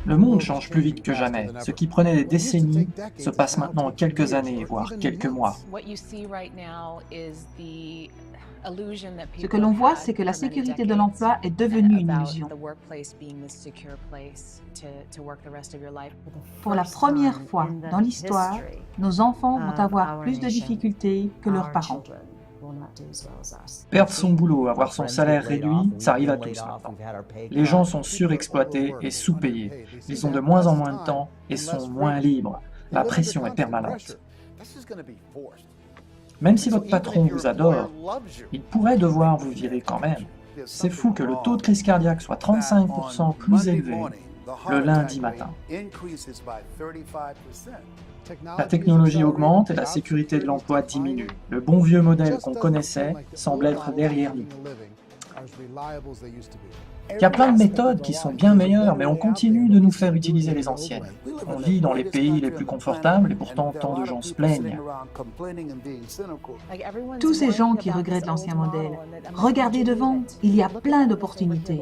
Le monde change plus vite que jamais. Ce qui prenait des décennies se passe maintenant en quelques années, voire quelques mois. Ce que l'on voit, c'est que la sécurité de l'emploi est devenue une illusion. Pour la première fois dans l'histoire, nos enfants vont avoir plus de difficultés que leurs parents. Perdre son boulot, avoir son salaire réduit, ça arrive à tous maintenant. Les gens sont surexploités et sous-payés. Ils ont de moins en moins de temps et sont moins libres. La pression est permanente. Même si votre patron vous adore, il pourrait devoir vous virer quand même. C'est fou que le taux de crise cardiaque soit 35% plus élevé le lundi matin. La technologie augmente et la sécurité de l'emploi diminue. Le bon vieux modèle qu'on connaissait semble être derrière nous. Il y a plein de méthodes qui sont bien meilleures, mais on continue de nous faire utiliser les anciennes. On vit dans les pays les plus confortables et pourtant tant de gens se plaignent. Tous ces gens qui regrettent l'ancien modèle, regardez devant, il y a plein d'opportunités.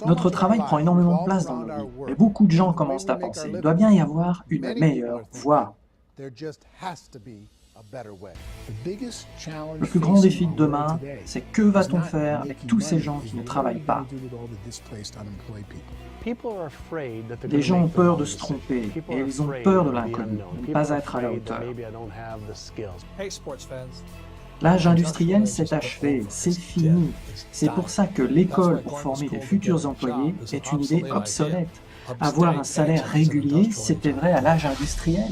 Notre travail prend énormément de place dans nos vies, et beaucoup de gens commencent à penser qu'il doit bien y avoir une meilleure voie. Le plus grand défi de demain, c'est que va-t-on faire avec tous ces gens qui ne travaillent pas? Les gens ont peur de se tromper et ils ont peur de l'inconnu, de ne pas être à la hauteur. L'âge industriel s'est achevé, c'est fini. C'est pour ça que l'école pour former les futurs employés est une idée obsolète. Avoir un salaire régulier, c'était vrai à l'âge industriel.